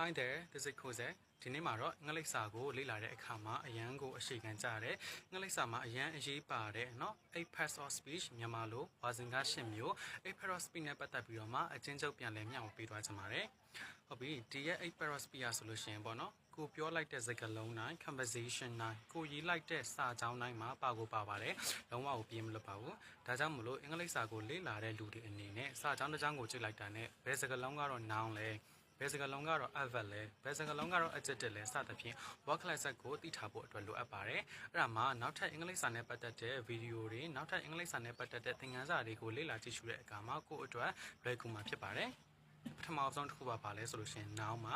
Hi there, this is Jose. ဒီနေ့မှာတော့ငလိပ်စာကိုလေ့လာတဲ့အခါမှာအရန်ကိုအရှိခံကြရတယ်ငလိပ်စာမှာအရန်အရေးပါတယ်เนาะ eight parts of speech မြန်မာလိုဝါစင်ကား8မျိုး eight parts of speech နဲ့ပတ်သက်ပြီးတော့မှအချင်းချုပ်ပြန်လည်မျှဝေပေးသွားကြပါတယ်ဟုတ်ပြီဒီရဲ့ eight parts of speech ဆိုလို့ရှိရင်ပေါ့နော်ကိုပြောလိုက်တဲ့စကားလုံးတိုင်း conversation တိုင်းကိုရေးလိုက်တဲ့စာကြောင်းတိုင်းမှာပါပါတယ်လုံးဝကိုပြင်းမလွတ်ပါဘူးဒါကြောင့်မလို့အင်္ဂလိပ်စာကိုလေ့လာတဲ့လူတွေအနေနဲ့စာကြောင်းတစ်ကြောင်းကိုကြည့်လိုက်တာနဲ့ဘယ်စကားလုံးကတော့ noun လဲဘယ်စကားလုံးကတော့ adverb လဲဘယ်စကားလုံးကတော့ adjective လဲစသဖြင့် word class ကိုသိထားဖို့အတွက်လိုအပ်ပါတယ်အဲ့ဒါမှနောက်ထပ်အင်္ဂလိပ်စာနဲ့ပတ်သက်တဲ့ဗီဒီယိုတွေနောက်ထပ်အင်္ဂလိပ်စာနဲ့ပတ်သက်တဲ့သင်ခန်းစာတွေကိုလေ့လာကြည့်ရှုတဲ့အခါမှာကိုယ့်အတွက်လွယ်ကူမှာဖြစ်ပါတယ်ပထမဆုံးတစ်ခုပါလဲဆိုလို့ရှိရင် noun မှာ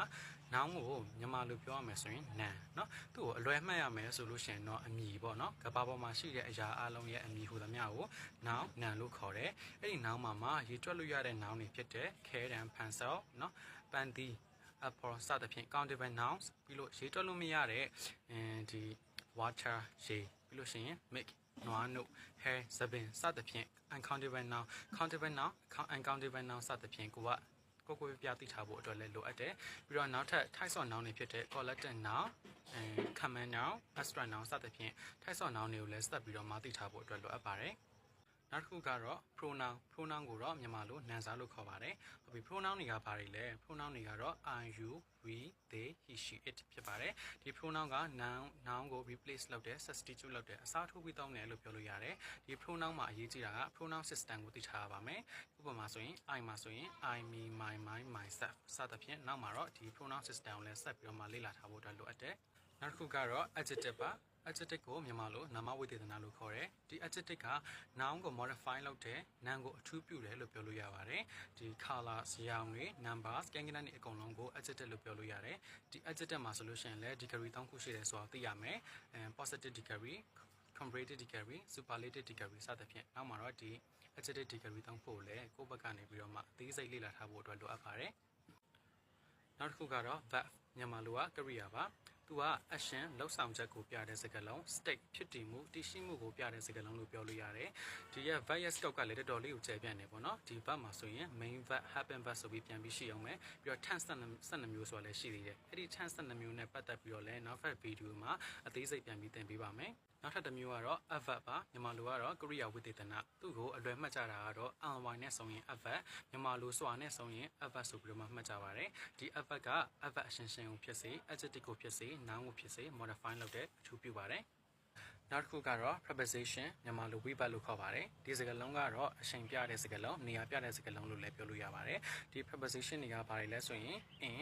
noun ကိုမြန်မာလိုပြောရမယ်ဆိုရင် noun เนาะသူ့ကိုအလွယ်မှတ်ရမယ်ဆိုလို့ရှိရင်တော့အမည်ပေါ့เนาะကဘာပေါ်မှာရှိတဲ့အရာအလုံးရဲ့အမည်ဟူသမျှကို noun လို့ခေါ်တယ်အဲ့ဒီ noun မှာရေးတွက်လို့ရတဲ့ noun တွေဖြစ်တဲ့ care and pencil เนาะပန်တီapple စသဖြင့် countable nouns ပြီးလို့ရေးတွက်လို့မရတဲ့ဒီ water ရေပြီးလို့ရှိရင် make နွားနု hair သပင်စသဖြင့် uncountable noun countable noun uncountable noun စသဖြင့်ကိုပြသိထားဖို့အတွက်လည်းလိုအပ်တယ်ပြီးတော့နောက်ထပ် types of noun တွေဖြစ်တဲ့ collective noun common noun abstract noun စသဖြင့် types of noun တွေကိုလည်းစပ်ပြီးတော့မသိထားဖို့အတွက်လိုအပ်ပါတယ်နောက်တစ်ခုကတော့ pronoun ကိုတော့မြန်မာလိုနာမ်စာလို့ခေါ်ပါတယ်ဟုတ်ပြီ pronoun တွေကဘာတွေလဲ pronoun တွေကတော့ I you we they he she it ဖြစ်ပါတယ်ဒီ pronoun က noun ကို replace လုပ်တယ် substitute လုပ်တယ်အစားထိုးပြီးသုံးတယ်လို့ပြောလို့ရတယ်ဒီ pronoun မှာအရေးကြီးတာက pronoun system ကိုသိထားရပါမယ်ဥပမာဆိုရင် I မှာဆိုရင် I me my mine myself စသဖြင့်နောက်မှာတော့ဒီ pronoun system ကိုလည်းဆက်ပြီးတော့မှလေ့လာထားဖို့အတွက်လိုအပ်တယ်နောက်တစ်ခုကတော့ adjective ပါadjective ကိုမြန်မာလိုနာမဝိသေသနာလို့ခေါ်တယ်ဒီ adjective က noun ကို modify လုပ်တယ် noun ကိုအထူးပြုတယ်လို့ပြောလို့ရပါတယ်ဒီ color ဇယားတွေ numbers ကဲကနန်းတွေအကုန်လုံးကို adjective လို့ပြောလို့ရတယ်ဒီ adjective မှာဆိုလို့ရှိရင်လည်း degree 3ခုရှိတယ်ဆိုတာသိရမယ်positive degree comparative degree superlative degree စသဖြင့်နောက်မှာတော့ဒီ adjective degree 3ဖို့လည်းကိုယ့်ဘက်ကနေပြီးတော့မှအသေးစိတ်လေ့လာထားဖို့အတွက်လိုအပ်ပါတယ်နောက်တစ်ခုကတော့ verb မြန်မာလိုကကရိယာပါသူက action လှုပ်ဆောင်ချက်ကိုပြတဲ့စကားလုံး state ဖြစ်တည်မှုတည်ရှိမှုကိုပြတဲ့စကားလုံးလို့ပြောလို့ရတယ်ဒီရဲ့ verb ရဲ့ scope ကလည်းတော်တော်လေးကိုကျယ်ပြန့်နေပေါ့နော်ဒီ verb မှာဆိုရင် main verb happen verb ဆိုပြီးပြန်ပြီးရှိအောင်မယ်ပြီးတော့ tense 12မျိုးဆိုတာလည်းရှိသေးတယ်အဲ့ဒီ tense 12မျိုးနဲ့ပတ်သက်ပြီးတော့လည်းနောက်ထပ်ဗီဒီယိုမှာအသေးစိတ်ပြန်ပြီးသင်ပေးပါမယ်နောက်ထပ်တစ်မျိုးကတော့ adverb ပါမြန်မာလိုကတော့ကရိယာဝိသေသနသူ့ကိုအလွယ်မှတ်ကြတာကတော့ ly နဲ့ဆိုရင် adverb မြန်မာလိုစွာနဲ့ဆိုရင် adverb ဆိုပြီးတော့မှတ်ကြပါတယ်ဒီ adverb က adverb အရှင်ကိုဖြစ်စေ adjective ကိုဖြစ်စေ noun ကိုဖြစ်စေ modify လုပ်တဲ့အထူးပြုပါတယ်နောက်တစ်ခုကတော့ preposition မြန်မာလို verb လို့ခေါ်ပါတယ်ဒီစကားလုံးကတော့အရှင်ပြတဲ့စကားလုံးနေရာပြတဲ့စကားလုံးလို့လည်းပြောလို့ရပါတယ်ဒီ preposition တွေကဘာတွေလဲဆိုရင် in